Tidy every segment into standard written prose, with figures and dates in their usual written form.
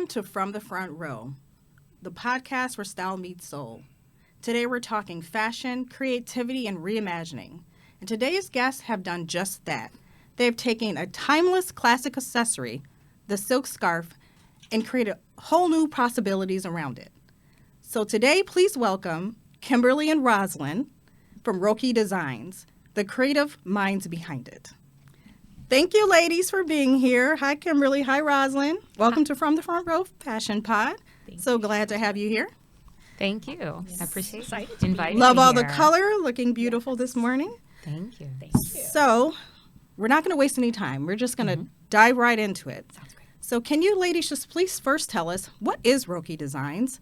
Welcome to From the Front Row, the podcast where style meets soul. Today we're talking fashion, creativity, and reimagining. And today's guests have done just that. They've taken a timeless classic accessory, the silk scarf, and created whole new possibilities around it. So today, please welcome Kimberly and Rosalind from Roki Designs, the creative minds behind it. Thank you, ladies, for being here. Hi, Kimberly. Hi, Rosalind. Welcome to From the Front Row Fashion Pod. So glad to have you here. Thank you. Yes. I appreciate Excited you inviting Love me all here. the color, looking beautiful this morning. Thank you. Thank you. So we're not going to waste any time. We're just going to dive right into it. Sounds great. So can you ladies just please first tell us, what is Roki Designs?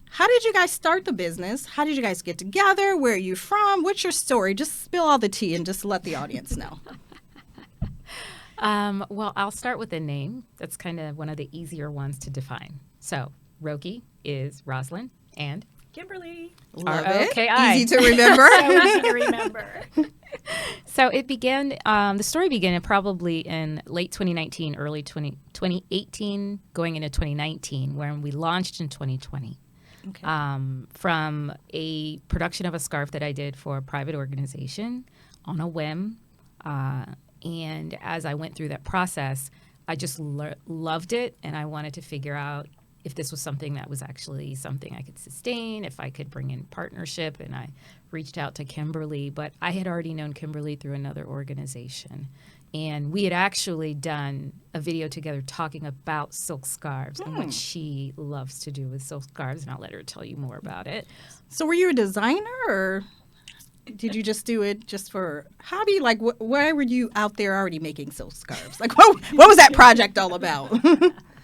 How did you guys start the business? How did you guys get together? Where are you from? What's your story? Just spill all the tea and just let the audience know. Well, I'll start with the name. That's kind of one of the easier ones to define. So, Roki is Rosalind and Kimberly. Love it. R-O-K-I. Easy to remember. So easy to remember. So it began, the story began probably in late 2019, early 2018, going into 2019, when we launched in 2020. Okay. From a production of a scarf that I did for a private organization on a whim. And as I went through that process, I just loved it, and I wanted to figure out if this was something that was actually something I could sustain, if I could bring in partnership, and I reached out to Kimberly. But I had already known Kimberly through another organization, and we had actually done a video together talking about silk scarves and what she loves to do with silk scarves, and I'll let her tell you more about it. So were you a designer, or did you just do it just for hobby? Like, why were you out there already making silk scarves? Like, what was that project all about?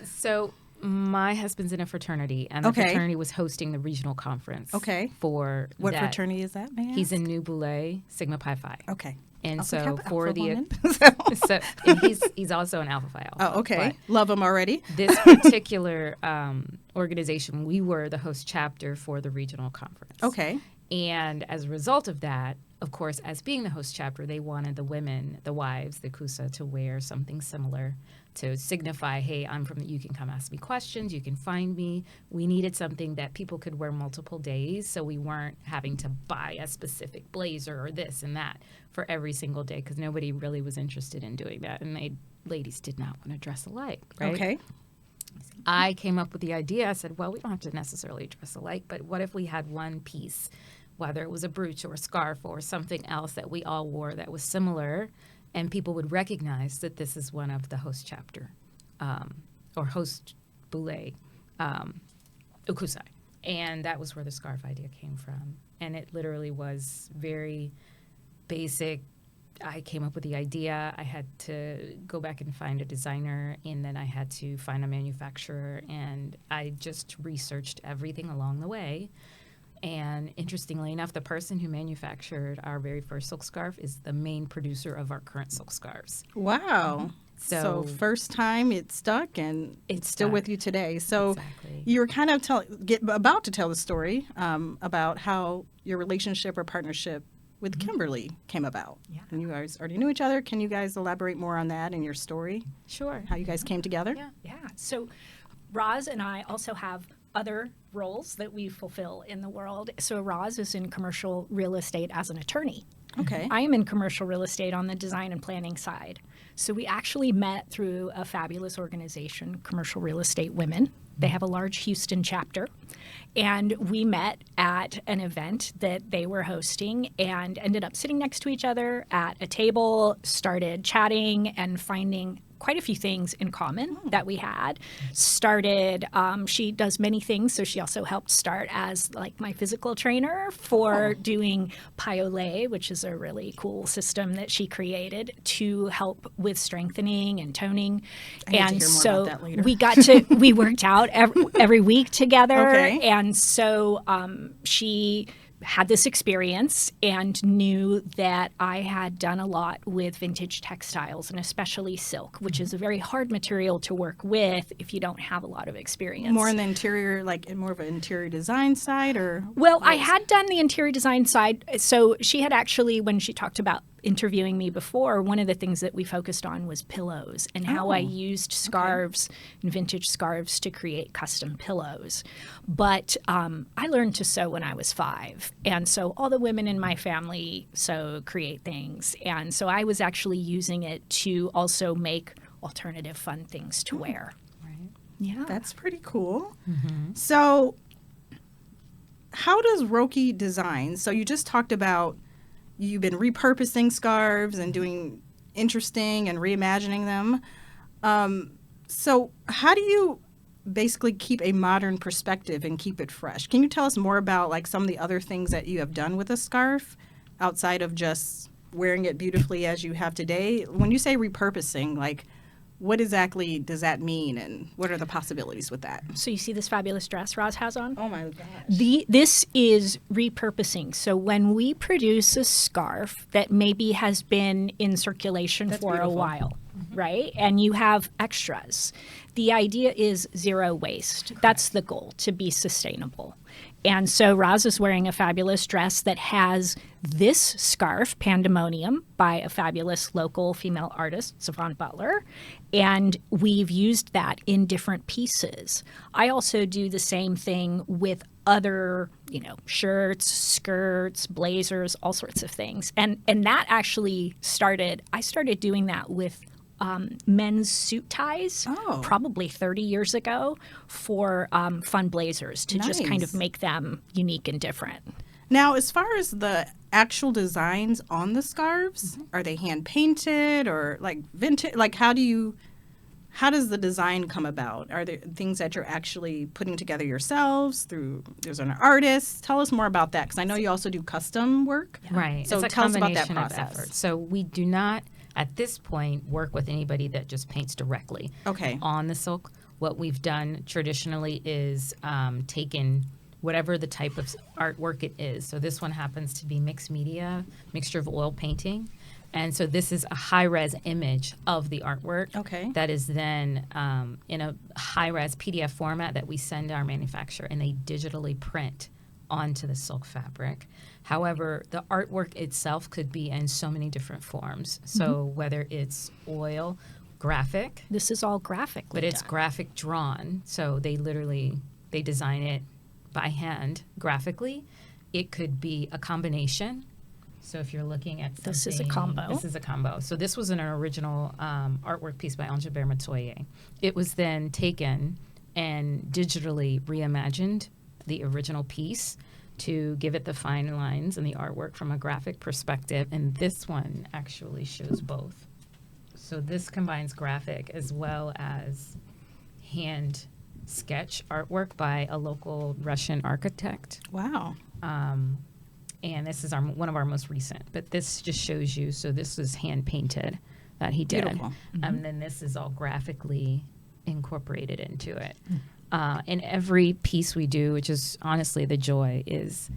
So my husband's in a fraternity, and the fraternity was hosting the regional conference. Okay. For What that. fraternity is that, man? He's in Nu Boulay, Sigma Pi Phi. Okay. And Also so Kappa for Alpha the woman. so and he's also an Alpha Phi Alpha. Oh, okay. But Love him already. this particular organization, we were the host chapter for the regional conference. Okay. And as a result of that, of course, as being the host chapter, they wanted the women, the wives, the Kusa, to wear something similar to signify, hey, I'm from you can come ask me questions, you can find me. We needed something that people could wear multiple days, so we weren't having to buy a specific blazer or this and that for every single day, because nobody really was interested in doing that. And ladies did not want to dress alike, right? Okay. I came up with the idea. I said, well, we don't have to necessarily dress alike, but what if we had one piece, whether it was a brooch or a scarf or something else that we all wore that was similar, and people would recognize that this is one of the host chapter or host boulay ukusai. And that was where the scarf idea came from. And it literally was very basic. I came up with the idea. I had to go back and find a designer, and then I had to find a manufacturer, and I just researched everything along the way. And interestingly enough, the person who manufactured our very first silk scarf is the main producer of our current silk scarves. Wow. So So first time it stuck, and it's still stuck. with you today. So Exactly. you were kind of about to tell the story about how your relationship or partnership with Kimberly came about. Yeah. And you guys already knew each other. Can you guys elaborate more on that and your story? Sure. How you guys came together? Yeah. So Roz and I also have other roles that we fulfill in the world. So Roz is in commercial real estate as an attorney. Okay. I am in commercial real estate on the design and planning side. So we actually met through a fabulous organization, Commercial Real Estate Women. They have a large Houston chapter. And we met at an event that they were hosting and ended up sitting next to each other at a table, started chatting and finding quite a few things in common that we had. She does many things, so she also helped start as like my physical trainer for doing Piole, which is a really cool system that she created to help with strengthening and toning. I need to And hear more so about that later. we worked out every week together. Okay. And so she had this experience and knew that I had done a lot with vintage textiles and especially silk, which is a very hard material to work with if you don't have a lot of experience. More in the interior, like more of an interior design side, or? Well, I had done the interior design side. So she had actually, when she talked about interviewing me before, one of the things that we focused on was pillows and how I used scarves and vintage scarves to create custom pillows. But I learned to sew when I was 5. And so all the women in my family sew, create things. And so I was actually using it to also make alternative fun things to wear. Right. Yeah. That's pretty cool. So how does Roki Designs, so you just talked about you've been repurposing scarves and doing interesting and reimagining them. So how do you basically keep a modern perspective and keep it fresh? Can you tell us more about like some of the other things that you have done with a scarf outside of just wearing it beautifully as you have today? When you say repurposing, like what exactly does that mean and what are the possibilities with that? So you see this fabulous dress Roz has on? Oh my gosh. This is repurposing. So when we produce a scarf that maybe has been in circulation for beautiful. a while, right? And you have extras. The idea is zero waste. Correct. That's the goal, to be sustainable. And so Roz is wearing a fabulous dress that has this scarf, Pandemonium, by a fabulous local female artist, Savon Butler. And we've used that in different pieces. I also do the same thing with other, shirts, skirts, blazers, all sorts of things. And that actually I started doing that with men's suit ties probably 30 years ago for fun blazers to just kind of make them unique and different. Now, as far as the actual designs on the scarves, are they hand painted or like vintage? Like how does the design come about? Are there things that you're actually putting together yourselves there's an artist? Tell us more about that because I know you also do custom work. Yeah. Right. So it's a tell us about that combination of process. effort. So we do not, at this point, work with anybody that just paints directly on the silk. What we've done traditionally is taken whatever the type of artwork it is. So this one happens to be mixed media, mixture of oil painting. And so this is a high-res image of the artwork that is then in a high-res PDF format that we send our manufacturer, and they digitally print onto the silk fabric. However, the artwork itself could be in so many different forms. So whether it's oil, graphic. This is all graphic. But it's graphic drawn. So they design it by hand graphically. It could be a combination. So if you're looking at something. This is a combo. This is a combo. So this was an original artwork piece by Angela Matoye. It was then taken and digitally reimagined, the original piece, to give it the fine lines and the artwork from a graphic perspective. And this one actually shows both. So this combines graphic as well as hand sketch artwork by a local Russian architect. Wow. And this is one of our most recent. But this just shows you, so this was hand painted that he did. Beautiful. And then this is all graphically incorporated into it. And every piece we do, which is honestly the joy, is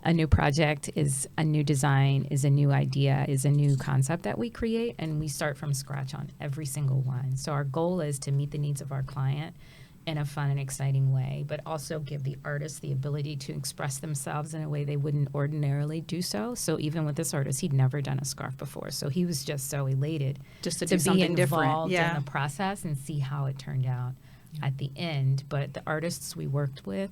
a new project, is a new design, is a new idea, is a new concept that we create, and we start from scratch on every single one. So our goal is to meet the needs of our client in a fun and exciting way, but also give the artist the ability to express themselves in a way they wouldn't ordinarily do so. So even with this artist, he'd never done a scarf before. So he was just so elated just to be something involved different in the process and see how it turned out at the end. But the artists we work with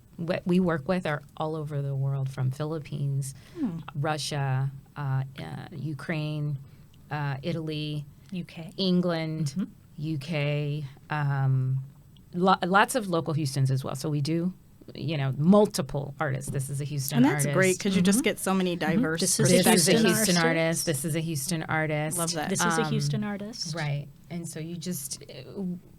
are all over the world, from Philippines, Russia, Ukraine, Italy, UK, England, UK, lots of local Houstons as well. So we do, multiple artists. This is a Houston artist. And that's great because you just get so many diverse This is This is a Houston Houston artist. artist. This is a Houston artist. Love that. This is a Houston artist. Right. And so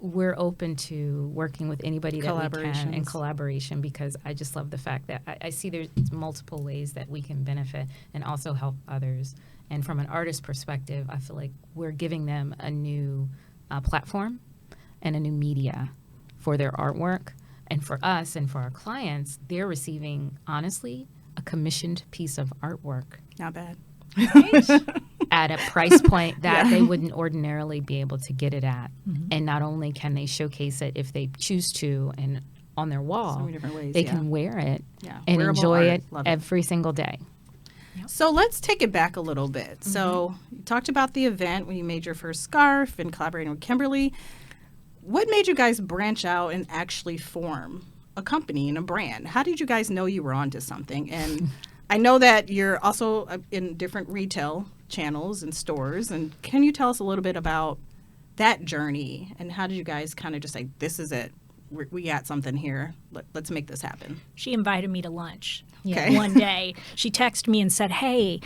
we're open to working with anybody that we can in collaboration, because I just love the fact that I see there's multiple ways that we can benefit and also help others. And from an artist perspective, I feel like we're giving them a new platform and a new media for their artwork. And for us and for our clients, they're receiving, honestly, a commissioned piece of artwork. Not bad. Right? At a price point that they wouldn't ordinarily be able to get it at. And not only can they showcase it if they choose to and on their wall, So many different ways, they can wear it and Wearable enjoy art. it Love every single day. Yep. So let's take it back a little bit. So you talked about the event when you made your first scarf and collaborating with Kimberly. What made you guys branch out and actually form a company and a brand? How did you guys know you were onto something? And I know that you're also in different retail channels and stores. And can you tell us a little bit about that journey and how did you guys kind of just say, this is it? We got something here. Let's make this happen. She invited me to lunch. Okay. One day. She texted me and said, hey,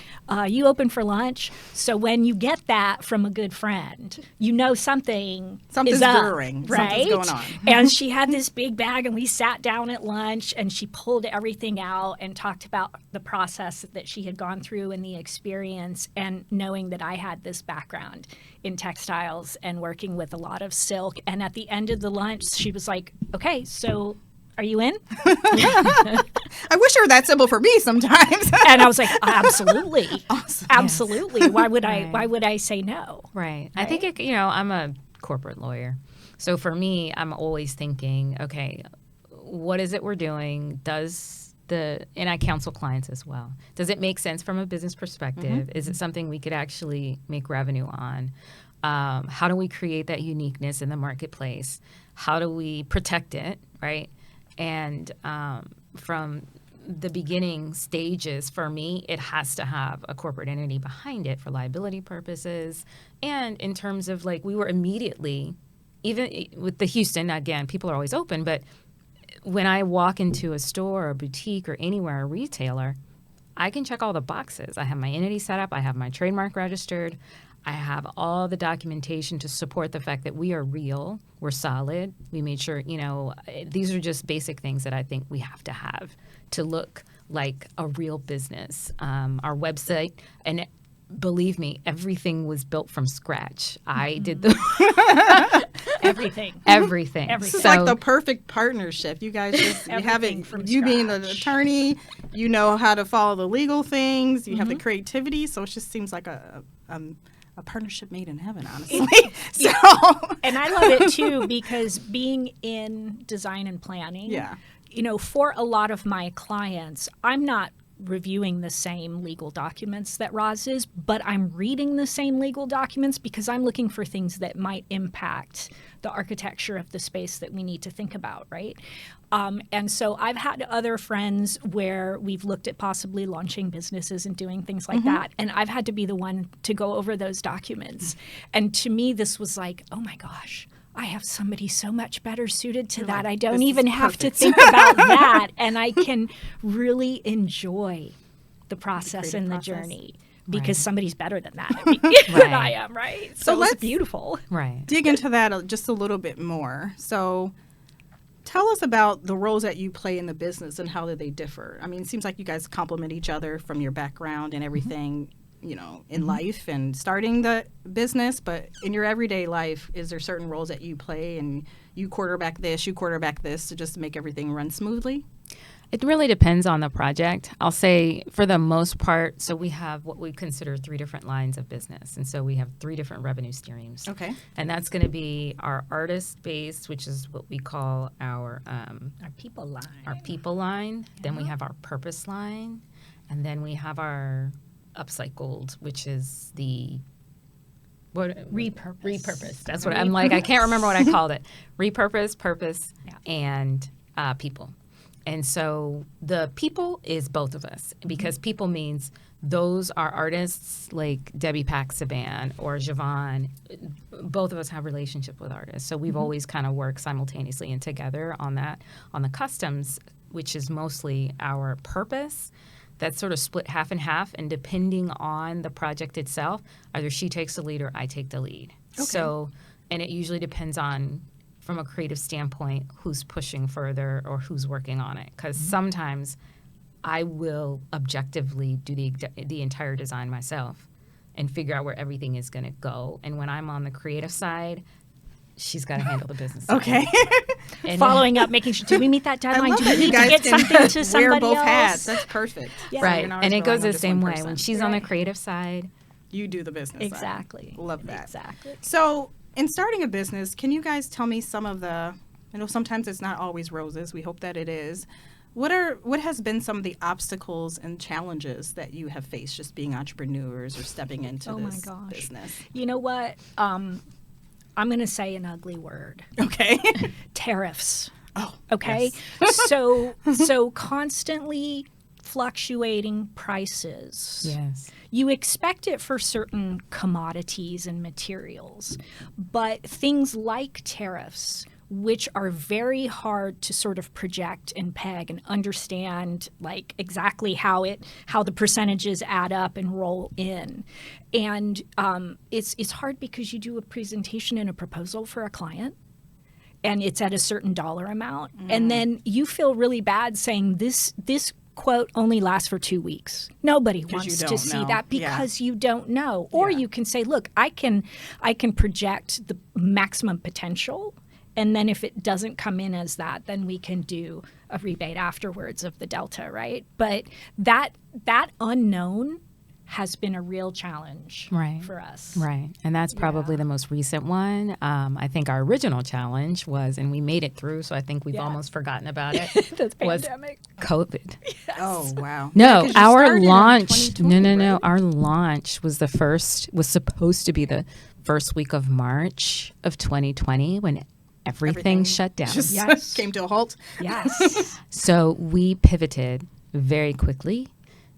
you open for lunch? So when you get that from a good friend, you know something's Something's up, brewing. right? Something's going on. And she had this big bag and we sat down at lunch and she pulled everything out and talked about the process that she had gone through and the experience, and knowing that I had this background in textiles and working with a lot of silk. And at the end of the lunch, she was like, okay, so are you in? I wish it were that simple for me sometimes. And I was like, absolutely. Awesome. Absolutely. Yes. Why would Right. why would I say no? Right. I think, I'm a corporate lawyer. So for me, I'm always thinking, okay, what is it we're doing? And I counsel clients as well. Does it make sense from a business perspective? Is it something we could actually make revenue on? How do we create that uniqueness in the marketplace? How do we protect it, right? And from the beginning stages, for me, it has to have a corporate entity behind it for liability purposes. And in terms of we were immediately, even with the Houston, again, people are always open, but when I walk into a store or a boutique or anywhere, a retailer, I can check all the boxes. I have my entity set up. I have my trademark registered. I have all the documentation to support the fact that we are real. We're solid. We made sure, these are just basic things that I think we have to have to look like a real business. Our website, and believe me, everything was built from scratch. I did Everything. everything. This is like the perfect partnership. You guys just you have Everything it. from You being an scratch. attorney, you know how to follow the legal things. You have the creativity, so it just seems like a partnership made in heaven, honestly. So And I love it too, because being in design and planning, yeah, for a lot of my clients, I'm not reviewing the same legal documents that Roz is, but I'm reading the same legal documents because I'm looking for things that might impact the architecture of the space that we need to think about, right? And so I've had other friends where we've looked at possibly launching businesses and doing things like that, and I've had to be the one to go over those documents. And to me, this was like, oh my gosh, I have somebody so much better suited to that. I don't this even is have to perfect. think about that. And I can really enjoy the process creative and the process. journey because Right. somebody's better than that at me than I Right. am, right? So So it's let's- beautiful. Right. dig into that just a little bit more. So tell us about the roles that you play in the business and how do they differ? I mean, it seems like you guys complement each other from your background and everything, in life and starting the business. But in your everyday life, is there certain roles that you play and you quarterback this to just make everything run smoothly? It really depends on the project. I'll say for the most part, so we have what we consider 3 different lines of business. And so we have 3 different revenue streams. Okay. And that's going to be our artist base, which is what we call our People line. people line. Then we have our purpose line. And then we have our upcycled, which is the Repurpose. repurposed. That's what I'm like. I can't remember what I called it. Repurpose, purpose, and people. And so the people is both of us because people means those are artists like Debbie Paxaban or Javon. Both of us have relationship with artists. So we've always kind of worked simultaneously and together on that. On the customs, which is mostly our purpose, that's sort of split half and half. And depending on the project itself, either she takes the lead or I take the lead. Okay. So, and it usually depends on, from a creative standpoint, who's pushing further or who's working on it. Because sometimes I will objectively do the entire design myself and figure out where everything is going to go. And when I'm on the creative side, she's got to handle the business side. Okay. And Following up, making sure, do we meet that I deadline? love Do that we you need to guys get can something to somebody wear both else? hats. That's perfect. Yeah. So right. you're not And always it goes relying on the just same one way. person. When she's on the Right. creative side, You do the business side. Exactly. Love that. Exactly. So, in starting a business, can you guys tell me some of the, I know sometimes it's not always roses, we hope that it is, What has been some of the obstacles and challenges that you have faced just being entrepreneurs or stepping into this business? You know what? I'm going to say an ugly word. Okay. Tariffs. Oh, okay. yes. So constantly fluctuating prices. Yes. You expect it for certain commodities and materials, but things like tariffs, which are very hard to sort of project and peg and understand, like exactly how the percentages add up and roll in. And it's hard because you do a presentation and a proposal for a client, and it's at a certain dollar amount, and then you feel really bad saying this quote only lasts for 2 weeks. Nobody wants to see that because you don't know. Or you can say, look, I can project the maximum potential, and then if it doesn't come in as that, then we can do a rebate afterwards of the delta, right? But that unknown has been a real challenge for us. Right. And that's probably the most recent one. I think our original challenge was, and we made it through, so I think we've almost forgotten about it, the was pandemic. COVID. Yes. Oh, wow. No, Yeah, 'cause you our started in launch, 2020, no. right? Our launch was supposed to be the first week of March of 2020 when everything shut down. Just Yes. came to a halt. Yes. So we pivoted very quickly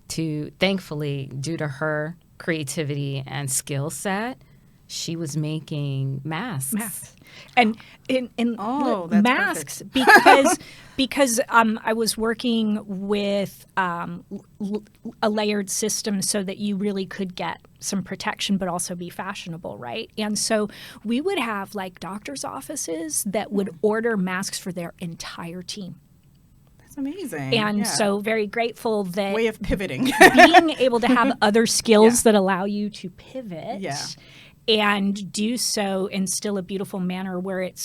to, thankfully, due to her creativity and skill set, she was making masks. And in Oh, that's masks because I was working with a layered system so that you really could get some protection but also be fashionable, right? And so we would have like doctors' offices that would order masks for their entire team. That's amazing. And so very grateful that way of pivoting. being able to have other skills that allow you to pivot and do so in still a beautiful manner where it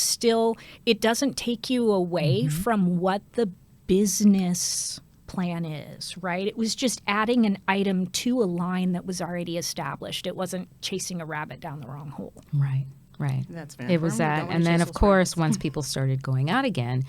doesn't take you away from what the business plan is, right? It was just adding an item to a line that was already established. It wasn't chasing a rabbit down the wrong hole. Right. That's very It was firm. that. Don't And then, chase of those course, rabbits. once people started going out again,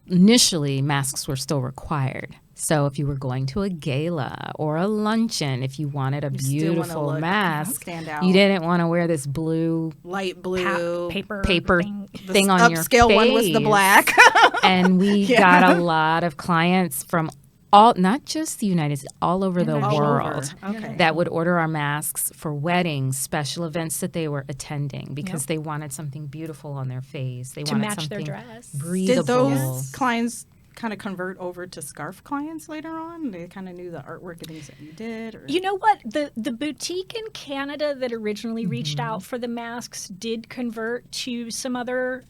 initially, masks were still required. So if you were going to a gala or a luncheon, if you wanted a still wanna beautiful look, mask, stand out. you didn't want to wear this blue light blue Paper thing on your face. upscale one was the black. And we got a lot of clients from not just the United States, all over the All world over. Okay. that would order our masks for weddings, special events that they were attending because they wanted something beautiful on their face. They To wanted match their something dress. breathable. Did those clients kind of convert over to scarf clients later on? They kind of knew the artwork and things that you did? Or? You know what? The boutique in Canada that originally reached out for the masks did convert to some other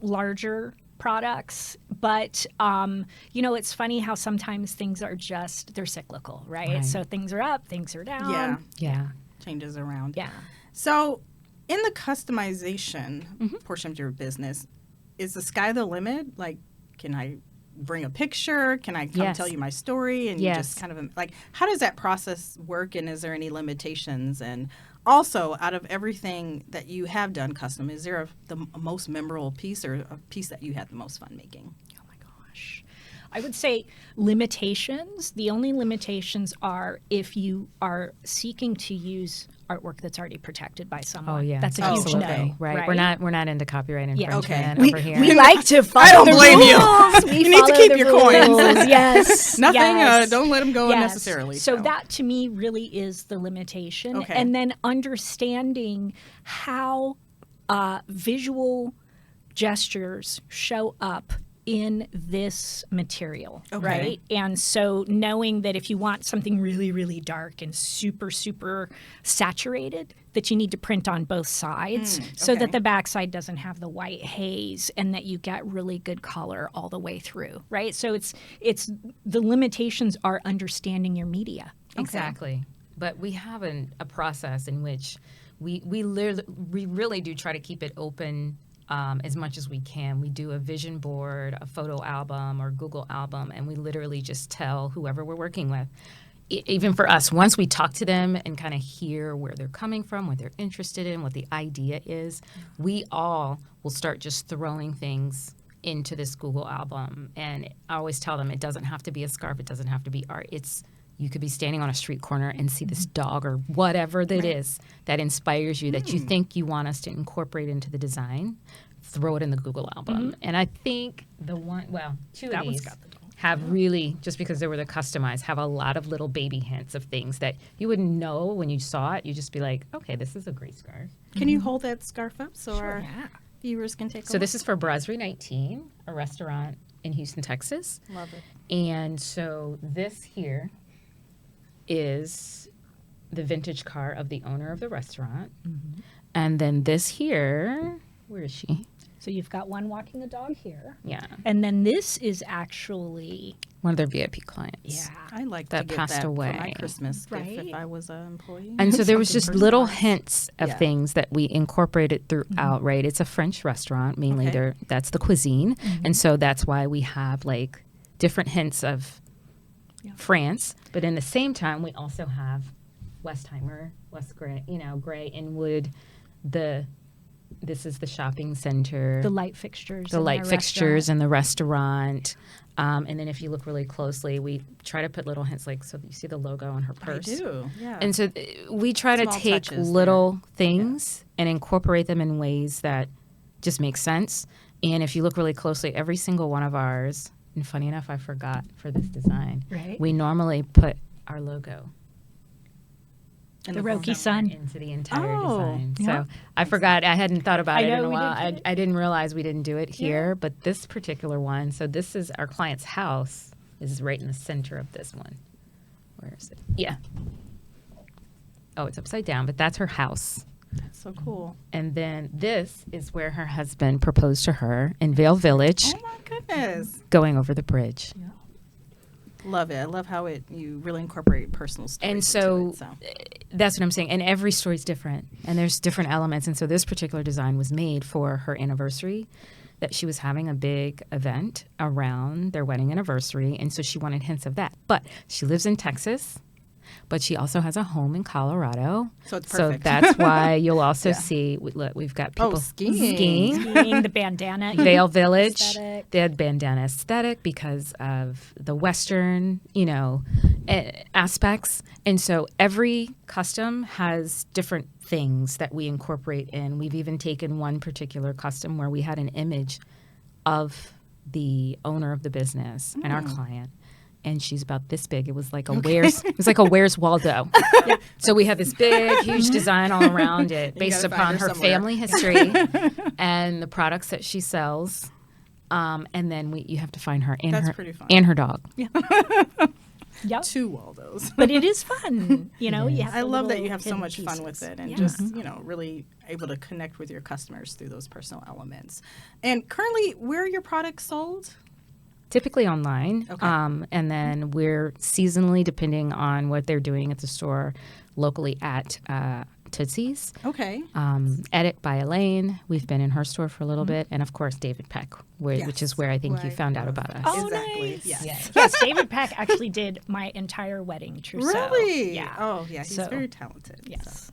larger products, but it's funny how sometimes things are they're cyclical, right? So things are up, things are down. Yeah. Changes around. Yeah. So in the customization portion of your business, is the sky the limit? Like, can I bring a picture? Can I come tell you my story? And you just kind of like, how does that process work? And is there any limitations? And also, out of everything that you have done custom, is there the most memorable piece or a piece that you had the most fun making? Oh my gosh. I would say limitations. The only limitations are if you are seeking to use artwork that's already protected by someone. Oh yeah, that's a huge absolutely. no. Right. We're not into copyright infringement Okay. over here. We like to follow I don't the blame you. rules. We You need to follow keep the your coins. rules. Yes. Nothing, Yes. don't let them go Yes. unnecessarily. So that to me really is the limitation. Okay. And then understanding how visual gestures show up in this material, right? And so knowing that if you want something really, really dark and super, super saturated, that you need to print on both sides so that the backside doesn't have the white haze and that you get really good color all the way through, right? So it's the limitations are understanding your media. Exactly. But we have a process in which we really do try to keep it open as much as we can. We do a vision board, a photo album, or Google album, and we literally just tell whoever we're working with. Even for us, once we talk to them and kind of hear where they're coming from, what they're interested in, what the idea is, we all will start just throwing things into this Google album. And I always tell them it doesn't have to be a scarf. It doesn't have to be art. You could be standing on a street corner and see this dog or whatever that is that inspires you, that you think you want us to incorporate into the design. Throw it in the Google album. And I think two of these have really, just because they were the customized, have a lot of little baby hints of things that you wouldn't know when you saw it. You just be like, okay, this is a great scarf. Can you hold that scarf up so Sure, our yeah. viewers can take a So look? this is for Brasserie 19, a restaurant in Houston, Texas. Love it. And so this here is the vintage car of the owner of the restaurant. And then this here, where is she? So you've got one walking the dog here. Yeah, And then this is actually, one of their VIP clients. I like That to get passed that away. for my Christmas gift Right. if I was an employee. And so there was just Something little personalized. hints of Yeah. things that we incorporated throughout, right? It's a French restaurant, mainly Okay. that's the cuisine. And so that's why we have like different hints of France. But in the same time, we also have Westheimer, West Gray, Gray and Wood. This is the shopping center. the light fixtures. The in light their fixtures restaurant. in the restaurant. And then if you look really closely, we try to put little hints, like, so you see the logo on her I purse. do, yeah. And so we try to Small take touches little things and incorporate them in ways that just make sense. And if you look really closely, every single one of ours, and funny enough, I forgot for this design, Right. we normally put our logo In the front. Roki Sun. into the entire Oh, design. yeah. So I forgot. I hadn't thought about I it in know, a we while. didn't do it. I didn't realize we didn't do it here, but this particular one, so this is our client's house, is right in the center of this one. Where is it? Yeah. Oh, it's upside down, but that's her house. That's so cool. And then this is where her husband proposed to her in Vale Village, Oh my goodness. going over the bridge. Love it. I love how you really incorporate personal stories. And into so, it, so. that's what I'm saying. And every story is different, and there's different elements. And so this particular design was made for her anniversary, that she was having a big event around their wedding anniversary. And so she wanted hints of that. But she lives in Texas, but she also has a home in Colorado. So it's So perfect. that's why you'll also see, look, we've got people skiing. Skiing, the bandana. Vale Village. aesthetic. They had bandana aesthetic because of the Western, aspects. And so every custom has different things that we incorporate in. We've even taken one particular custom where we had an image of the owner of the business and our client. And she's about this big. It was like a Where's Waldo. So we have this big, huge design all around it based gotta find upon her her somewhere. family history and the products that she sells. And then you have to find her and That's pretty fun. and her dog. Yep. 2 Waldos. But it is fun. You have I the love that little you have so hidden much fun with pieces. it and Yeah. just, really able to connect with your customers through those personal elements. And currently, where are your products sold? Typically online. Okay. And then we're seasonally, depending on what they're doing at the store, locally at Tootsie's. Okay. Edit by Elaine. We've been in her store for a little bit. And of course, David Peck, which is where I think you Right. found out about us. Oh, Exactly. nice. Yes. Yes, David Peck actually did my entire wedding trousseau. Really? Yeah. Oh, yeah. He's So, very talented. Yes.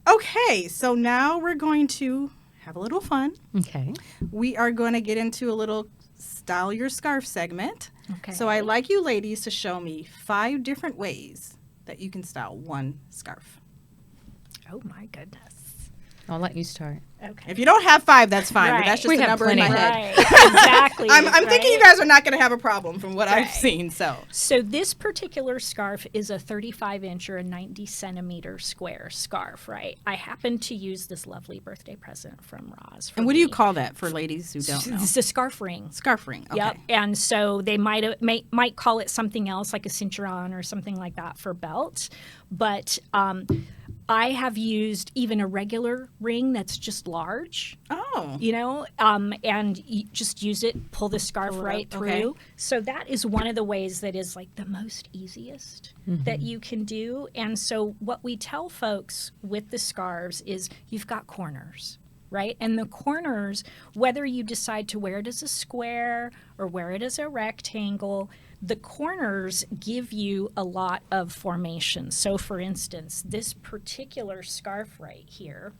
So. Okay. So now we're going to have a little fun. Okay. We are going to get into a little Style Your Scarf segment. Okay. So I'd like you ladies to show me 5 different ways that you can style one scarf. Oh, my goodness. I'll let you start. Okay. If you don't have 5, that's fine. But Right. that's just We a have number in my plenty. head. Right. Exactly. I'm thinking you right? guys are not going to have a problem from what I've Right. seen. So So this particular scarf is a 35-inch or a 90-centimeter square scarf, right? I happen to use this lovely birthday present from Roz. and what do you call that for ladies who don't know? It's a scarf ring. Scarf ring. Okay. Yep. And so they might call it something else, like a cinturon or something like that for belt. But I have used even a regular ring that's just large, Oh. and you just use it, pull the scarf Pull it right up, through. okay. So that is one of the ways that is like the most easiest that you can do. And so what we tell folks with the scarves is you've got corners. Right? And the corners, whether you decide to wear it as a square or wear it as a rectangle, the corners give you a lot of formation. So, for instance, this particular scarf right here,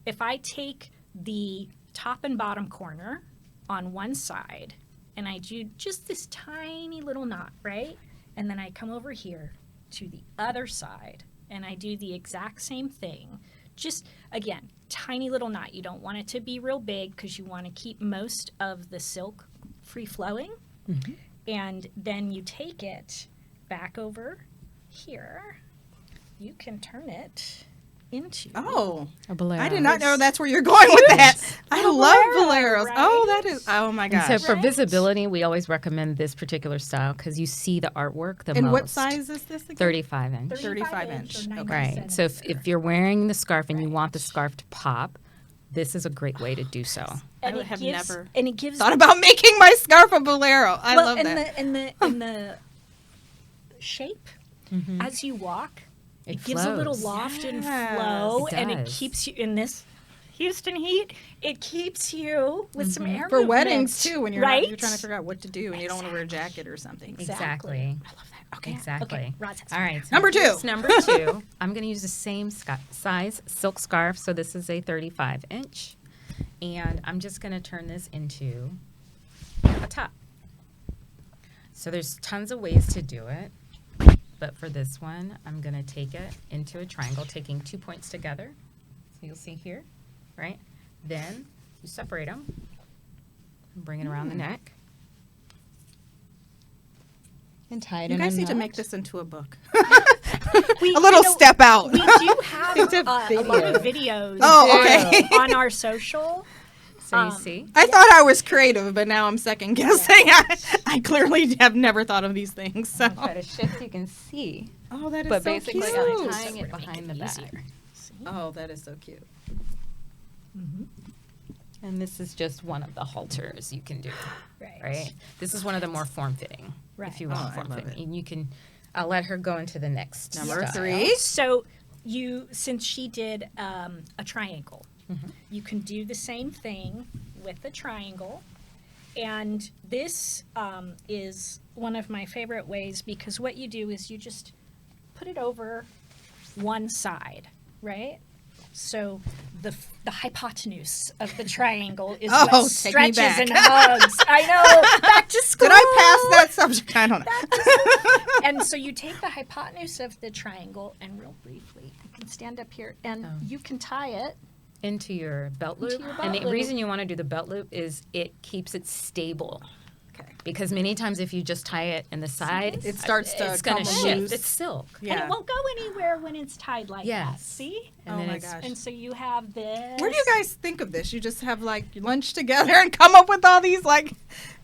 if I take the top and bottom corner on one side and I do just this tiny little knot, right? And then I come over here to the other side and I do the exact same thing. Just, again, tiny little knot. You don't want it to be real big because you want to keep most of the silk free flowing. Mm-hmm. And then you take it back over here. You can turn it into a bolero. I did not know that's where you're going with that. I love boleros. Right? Oh, that is, oh my And gosh. so for Right. visibility, we always recommend this particular style because you see the artwork the And most. what size is this again? 35 inch. 35 inch. or 90 Right. So if centimeter. you're wearing the scarf and you want the scarf to pop, this is a great way to do so. And I it have gives, never and it gives thought about making my scarf a bolero. I well, love and that. and the shape as you walk, it gives a little flows. loft and Yes. flow, It and it does. keeps you in this Houston heat. It keeps you with some air For movement, weddings too, when you're right? you're trying to figure out what to do and you don't want to wear a jacket or something. Exactly. I love that. Okay. Exactly. Okay, Roz has All right. So Number 2. here's number 2. I'm going to use the same size silk scarf. So this is a 35 inch. And I'm just going to turn this into a top. So there's tons of ways to do it. But for this one, I'm going to take it into a triangle, taking 2 points together. So you'll see here, right? Then you separate them, bring it around the neck, and tie it You in guys a need to knot. make this into a book. We, A little you know, step out. We do have It's a a lot of videos Oh, okay. on our social. So you see? I thought I was creative, but now I'm second guessing. I clearly have never thought of these things. So. Try to shift, you can see. Oh, that is But so basically, cute. I'm tying it We're gonna behind make the it back. easier. Oh, that is so cute. And this is just one of the halters you can do, Right. right? This is one of the more form-fitting, Right. if you Oh, want I love form-fitting. it. And you can, I'll let her go into the next Number style. 3. So since she did a triangle, you can do the same thing with the triangle. And this is one of my favorite ways because what you do is you just put it over one side, right? So the hypotenuse of the triangle is Oh, what take me stretches back. and hugs. I know. Back to school. Did I pass that subject? I don't know. And so you take the hypotenuse of the triangle and real briefly, I can stand up here and you can tie it. Into your belt loop. Into your And belt the loop. reason you want to do the belt loop is it keeps it stable. Okay. Because many times if you just tie it in the side, It starts to it's going to come shift. loose. It's silk. And Yeah. it won't go anywhere when it's tied like that. Yes. See? And Oh then my it's- gosh. And so you have this. Where do you guys think of this? You just have like lunch together and come up with all these like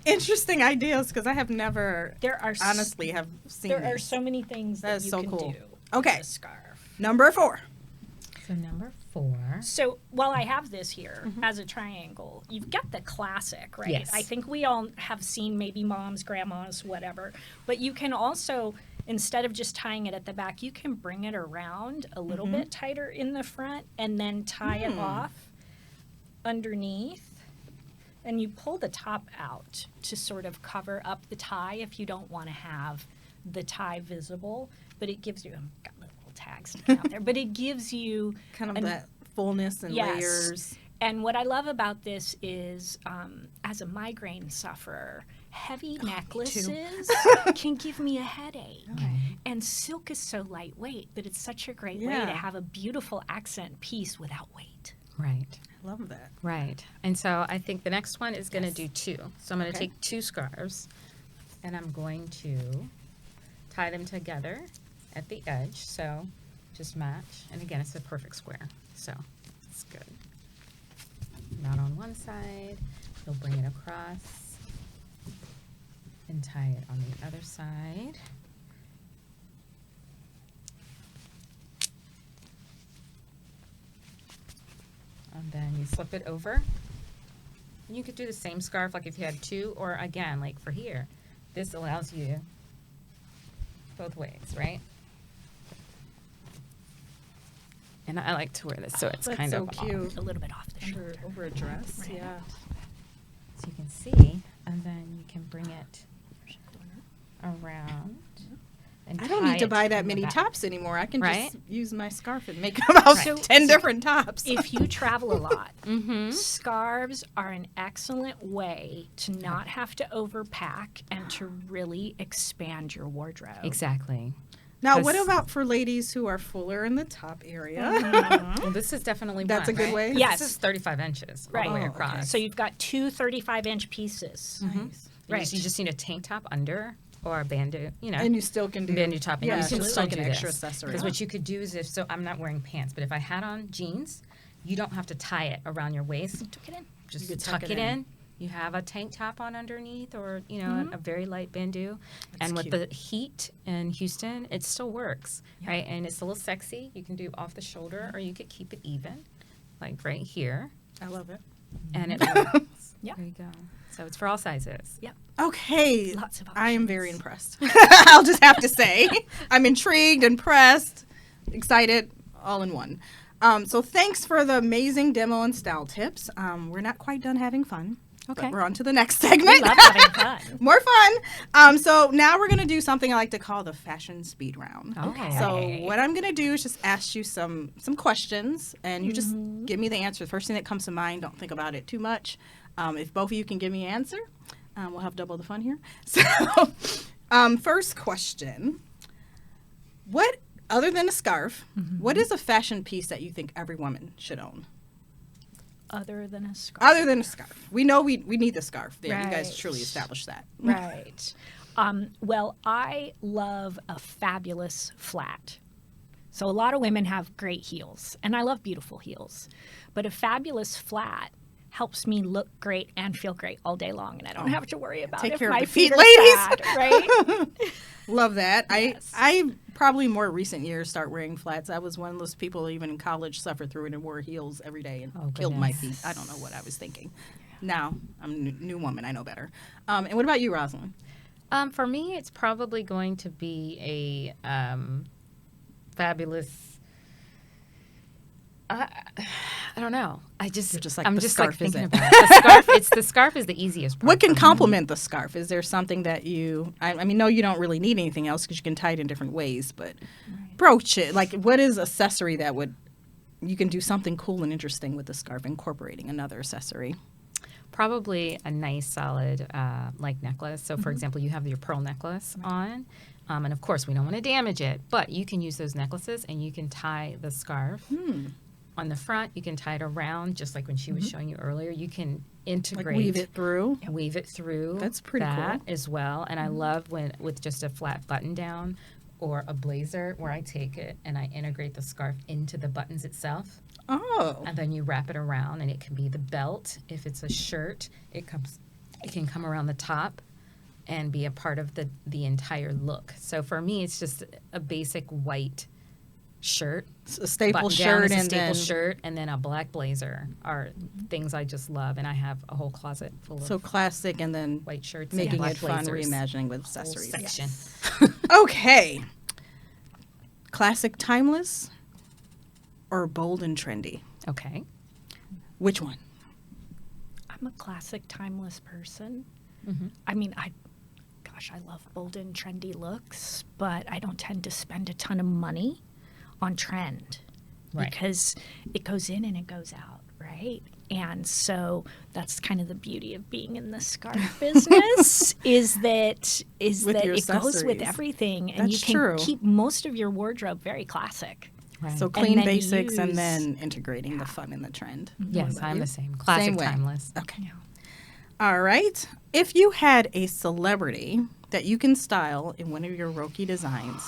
interesting ideas because I have never There are honestly have seen there are these. so many things That that, is you so can cool. do. Okay. With a scarf. Number 4. So number 4. So while I have this here as a triangle, you've got the classic, right? Yes. I think we all have seen maybe moms, grandmas, whatever. But you can also, instead of just tying it at the back, you can bring it around a little bit tighter in the front and then tie it off underneath. And you pull the top out to sort of cover up the tie if you don't want to have the tie visible. But it gives you, I've got little tags sticking out there, but it gives you Kind of an- that fullness and Yes. layers. And what I love about this is, as a migraine sufferer, heavy necklaces can give me a headache. And silk is so lightweight that it's such a great way Yeah. to have a beautiful accent piece without weight. Right. I love that. Right. And so I think the next one is going to do 2. So I'm going to Okay. take 2 scarves and I'm going to tie them together at the edge. So just match. And again, it's a perfect square. So it's good. Knot on one side. You'll bring it across and tie it on the other side. And then you flip it over. You could do the same scarf like if you had 2, or again, like for here, this allows you both ways, right? And I like to wear this, so it's That's kind so of off. cute. A little bit off the shoulder. Over a dress. Right. Yeah. So you can see, and then you can bring it around and I don't tie need to it buy that in the many back. tops anymore. I can Right? just use my scarf and make about So- 10 different tops. If you travel a lot, scarves are an excellent way to not have to overpack and to really expand your wardrobe. Exactly. Now, what 'Cause- about for ladies who are fuller in the top area? Well, this is definitely That's one, a good right? way? 'Cause Yes. This is 35 inches all Right. the way Oh, across. okay. So you've got two 35-inch pieces. Nice. Right. You just need a tank top under or a bandeau, And you still can do bandeau top. And yeah, you it's can just still like do an extra this. accessory. Because what you could do is so I'm not wearing pants, but if I had on jeans, you don't have to tie it around your waist. Tuck it in. Just could tuck it in. You have a tank top on underneath or, a very light bandeau. That's And with cute. the heat in Houston, it still works, right? And it's a little sexy. You can do off the shoulder or you could keep it even, like right here. I love it. And it works. Yeah. There you go. So it's for all sizes. Yep. Okay. Lots of I am options. very impressed. I'll just have to say. I'm intrigued, impressed, excited, all in one. So thanks for the amazing demo and style tips. We're not quite done having fun. Okay. But we're on to the next segment. Love having fun. More fun. So now we're going to do something I like to call the fashion speed round. Okay. So what I'm going to do is just ask you some questions, and you just give me the answer. The first thing that comes to mind, don't think about it too much. If both of you can give me an answer, we'll have double the fun here. So first question, what, other than a scarf, what is a fashion piece that you think every woman should own? Other than a scarf. Other than a scarf. We know we need the scarf. Yeah, you guys Right. truly established that. Right. Well, I love a fabulous flat. So a lot of women have great heels, and I love beautiful heels. But a fabulous flat helps me look great and feel great all day long, and I don't have to worry about Take if care of my the feet, are ladies. sad, right? Love that. Yes. I probably more recent years start wearing flats. I was one of those people even in college suffered through it and wore heels every day and Oh, killed my goodness. feet. I don't know what I was thinking. Now I'm a new woman. I know better. And what about you, Rosalind? For me, it's probably going to be a fabulous. I don't know. You're just like, I'm the just scarf, like is thinking it? about it. The scarf is the easiest part. What can for me. complement the scarf? Is there something that you? I mean, no, you don't really need anything else because you can tie it in different ways. But brooch it. Like, what is accessory that would you can do something cool and interesting with the scarf, incorporating another accessory? Probably a nice solid like necklace. So for example, you have your pearl necklace on. And of course, we don't want to damage it, but you can use those necklaces and you can tie the scarf on the front. You can tie it around, just like when she was showing you earlier. You can integrate. Like weave it through. Weave it through. That's pretty that cool. as well. And I love when with just a flat button down or a blazer where I take it and I integrate the scarf into the buttons itself. Oh, And then you wrap it around, and it can be the belt. If it's a shirt, it can come around the top and be a part of the entire look. So for me, it's just a basic white shirt, a staple button down shirt is a and staple then shirt, and then a black blazer are things I just love. And I have a whole closet full so of classic and then white shirts making and black it fun, blazers. reimagining with Whole accessories. section. Okay. Classic, timeless, or bold and trendy? Okay. Which one? I'm a classic, timeless person. Mhm. I mean, I love bold and trendy looks, but I don't tend to spend a ton of money on trend Right. because it goes in and it goes out, right? And so that's kind of the beauty of being in the scarf business is that With your it goes with accessories. everything, and you That's can true. keep most of your wardrobe very classic. Right. So clean then basics and use- then integrating the fun and the trend. yes, What about I'm you? the same. Classic, Same way. timeless. Okay. Yeah. All right. If you had a celebrity that you can style in one of your Roki designs,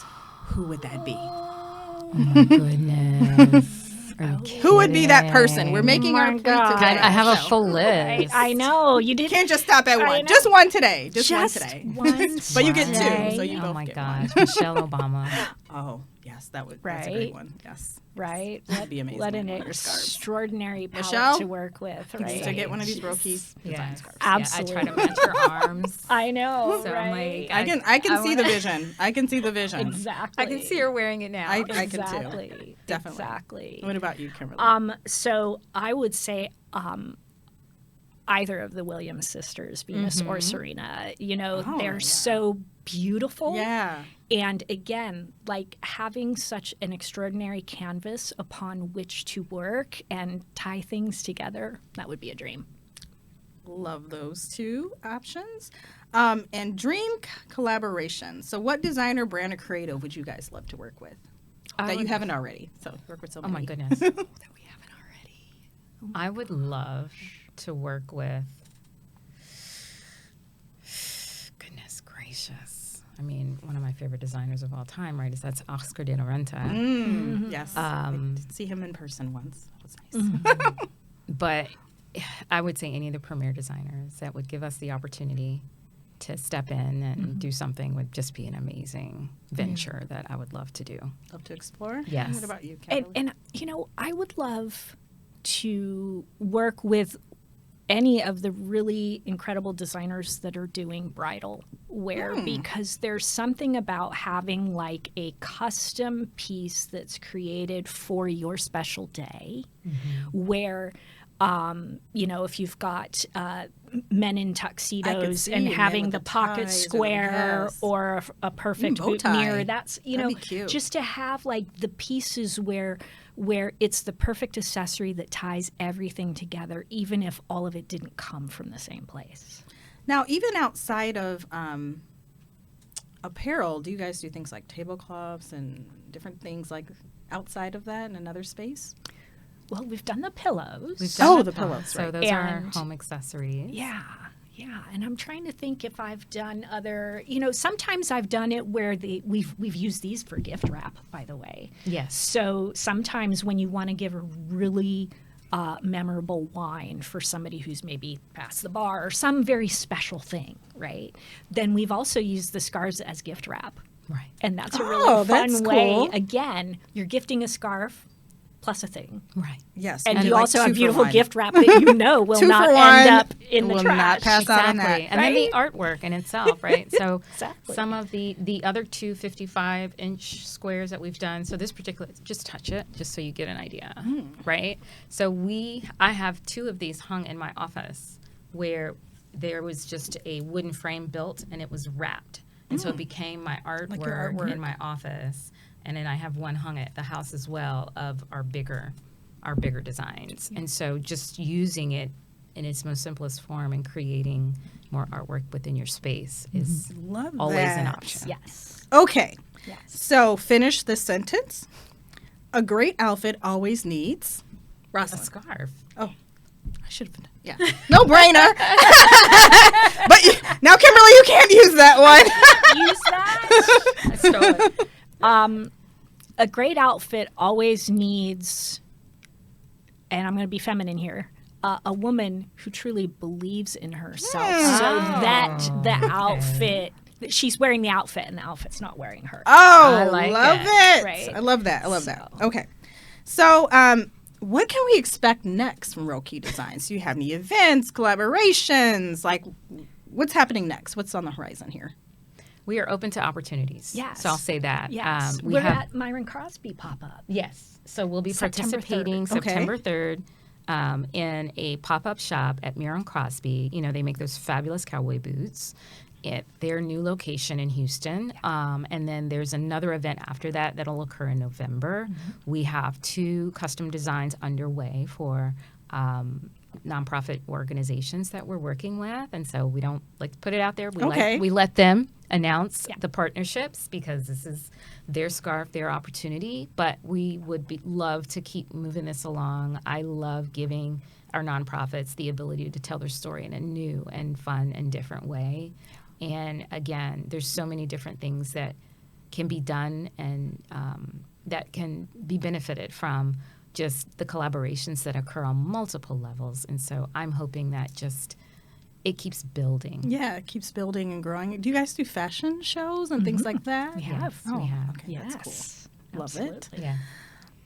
who would that be? Oh my goodness. Are you kidding? Who would be that person? We're making Oh our my plea God. today. I have a So, full list. I know you did. Can't just stop at I one. know. Just one today. Just one Just today. one But you get today. two, so you Oh both my get gosh, one. Michelle Obama. Oh, yes, that's a great Right. one. Yes. Right? That'd be amazing Let an on your scarves. extraordinary palette Michelle? to work with, Needs right? to get one of these Roki design Yes. scarves. Absolutely. Yeah, I try to match her arms. I know, So I'm right? like, I can I see the wanna- vision. I can see the vision. Exactly. I can see her wearing it now. I can too. Exactly. Definitely. Exactly. What about you, Kimberly? So I would say either of the Williams sisters, Venus or Serena. You know, Oh, they're yeah. so beautiful. Yeah. And again, like having such an extraordinary canvas upon which to work and tie things together, that would be a dream. Love those two options. And dream collaboration. So what designer, brand, or creative would you guys love to work with that you haven't already? So work with so Oh many. my goodness. That we haven't already. I would love to work with, goodness gracious. I mean, one of my favorite designers of all time, right, that's Oscar de la Renta. Yes. I did see him in person once. That was nice. But I would say any of the premier designers that would give us the opportunity to step in and do something would just be an amazing venture that I would love to do. Love to explore. Yes. What about you, Kimberly? And you know, I would love to work with any of the really incredible designers that are doing bridal wear because there's something about having like a custom piece that's created for your special day where you know, if you've got men in tuxedos see and men having with the the pocket ties and square yes. or a perfect bow boutonniere, tie. that's, you That'd know, be cute. just to have like the pieces where it's the perfect accessory that ties everything together, even if all of it didn't come from the same place. Now, even outside of apparel, do you guys do things like tablecloths and different things like outside of that in another space? Well, we've done the pillows. We've done the pillows, So right. those are And- home accessories. Yeah. And I'm trying to think if I've done other, you know, sometimes I've done it where we've used these for gift wrap, by the way. Yes. So sometimes when you want to give a really memorable wine for somebody who's maybe past the bar or some very special thing, right? Then we've also used the scarves as gift wrap. Right. And that's a Oh, really that's fun way. cool. Again, you're gifting a scarf plus a thing. Right. Yes. And we you do, like, also 2 have for beautiful 1. gift wrap that you know will 2 not for end 1 up in the will trash. not pass out on Exactly. that. And then the artwork in itself, right? So Exactly. some of the other 2 55-inch squares that we've done, so this particular, just touch it, just so you get an idea, right? So I have 2 of these hung in my office where there was just a wooden frame built and it was wrapped. And so it became my Like your artwork artwork. in my office. And then I have one hung at the house as well of our bigger designs. And so just using it in its most simplest form and creating more artwork within your space is Love always that. an option. Yes. Okay. Yes. So finish this sentence. A great outfit always needs. A Rosalind. scarf. Oh, I should have been. Yeah. No brainer. But now, Kimberly, you can't use that one. Use that. I stole it. A great outfit always needs, and I'm going to be feminine here, a woman who truly believes in herself so that the outfit, that she's wearing the outfit and the outfit's not wearing her. Oh, I like love it. it. Right. I love that. I love that. So- Okay. So, what can we expect next from Roki Designs? Do you have any events, collaborations? Like, what's happening next? What's on the horizon here? We are open to opportunities. Yes. So I'll say that. Yes. We We're have, at Myron Crosby pop-up. yes. So we'll be September 3rd. participating Okay. September 3rd in a pop-up shop at Myron Crosby. You know, they make those fabulous cowboy boots at their new location in Houston. And then there's another event after that that'll occur in November. We have 2 custom designs underway for nonprofit organizations that we're working with. And so we don't like to put it out there. We let them announce the partnerships because this is their scarf, their opportunity. But we would love to keep moving this along. I love giving our nonprofits the ability to tell their story in a new and fun and different way. And again, there's so many different things that can be done and that can be benefited from just the collaborations that occur on multiple levels. And so I'm hoping that just it keeps building. Yeah, it keeps building and growing. Do you guys do fashion shows and things like that? We have. We have. Okay, Yes. that's cool. Love it. Absolutely. Yeah.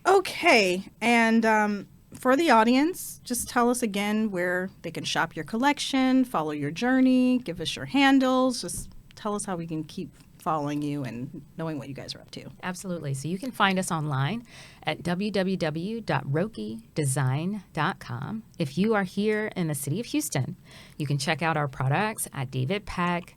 Okay, and for the audience, just tell us again where they can shop your collection, follow your journey, give us your handles. Just tell us how we can keep following you and knowing what you guys are up to. Absolutely. So you can find us online at www.rokidesign.com. If you are here in the city of Houston, you can check out our products at David Peck,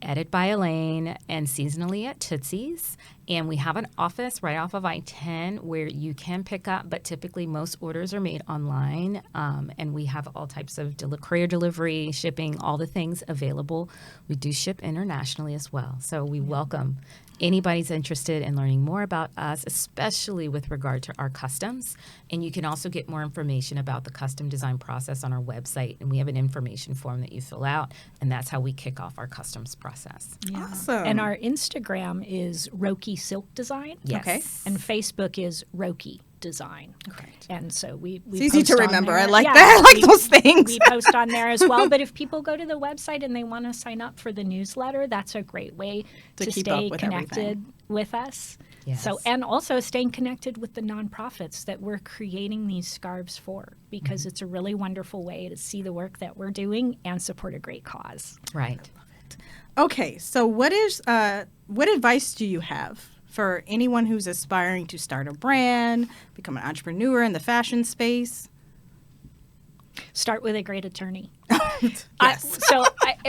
Edit by Elaine, and seasonally at Tootsie's. And we have an office right off of I-10 where you can pick up, but typically most orders are made online. And we have all types of courier delivery, shipping, all the things available. We do ship internationally as well. So we welcome anybody's interested in learning more about us, especially with regard to our customs. And you can also get more information about the custom design process on our website. And we have an information form that you fill out, and that's how we kick off our customs process. Awesome. And our Instagram is Roki Silk Design. Yes. Okay. And Facebook is Roki Design. Okay. And so we It's easy post to on remember. there. I like that. I like those things. We post on there as well. But if people go to the website and they want to sign up for the newsletter, that's a great way To to keep up stay with connected everything. with us. Yes. So, and also staying connected with the nonprofits that we're creating these scarves for, because it's a really wonderful way to see the work that we're doing and support a great cause. Right. Okay, so what advice do you have for anyone who's aspiring to start a brand, become an entrepreneur in the fashion space? Start with a great attorney. Yes.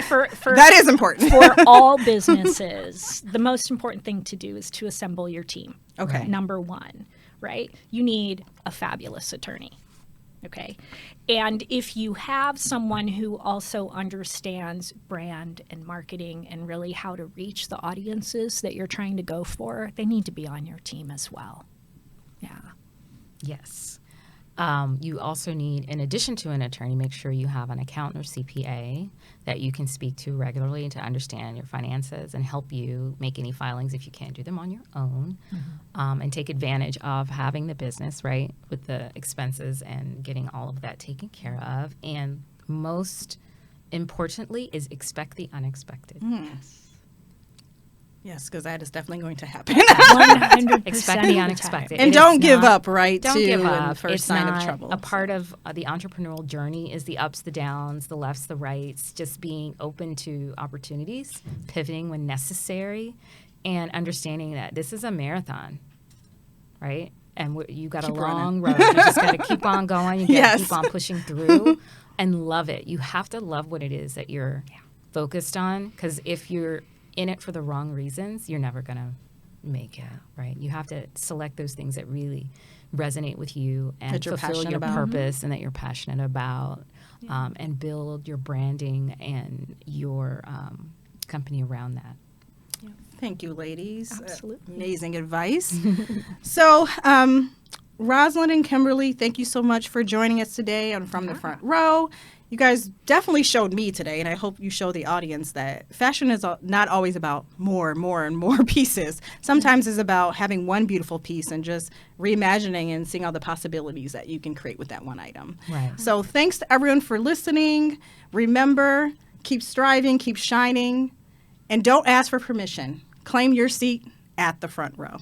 For That is important. for all businesses, the most important thing to do is to assemble your team. Okay. Number one, right? You need a fabulous attorney. Okay. And if you have someone who also understands brand and marketing and really how to reach the audiences that you're trying to go for, they need to be on your team as well. Yeah. Yes. You also need, in addition to an attorney, make sure you have an accountant or CPA that you can speak to regularly to understand your finances and help you make any filings if you can't do them on your own, and take advantage of having the business, right, with the expenses and getting all of that taken care of. And most importantly is expect the unexpected. Yes, because that is definitely going to happen. 100% Expect of the the unexpected. time. And It is don't give not- up, right? Don't too, give in the up. first It's sign not of trouble. a part of the entrepreneurial journey is the ups, the downs, the lefts, the rights, just being open to opportunities, pivoting when necessary, and understanding that this is a marathon, right? And you got Keep a running. long road. You just got to keep on going. You got to Yes. keep on pushing through and love it. You have to love what it is that you're focused on, because if you're in it for the wrong reasons, you're never going to make it, right? You have to select those things that really resonate with you and That you're fulfill passionate your about. purpose and that you're passionate about, and build your branding and your company around that. Thank you, ladies. Absolutely. Amazing advice. So, Rosalind and Kimberly, thank you so much for joining us today on From the Front Row. You guys definitely showed me today, and I hope you show the audience that fashion is not always about more and more pieces. Sometimes it's about having one beautiful piece and just reimagining and seeing all the possibilities that you can create with that one item. Right. So thanks to everyone for listening. Remember, keep striving, keep shining, and don't ask for permission. Claim your seat at the front row.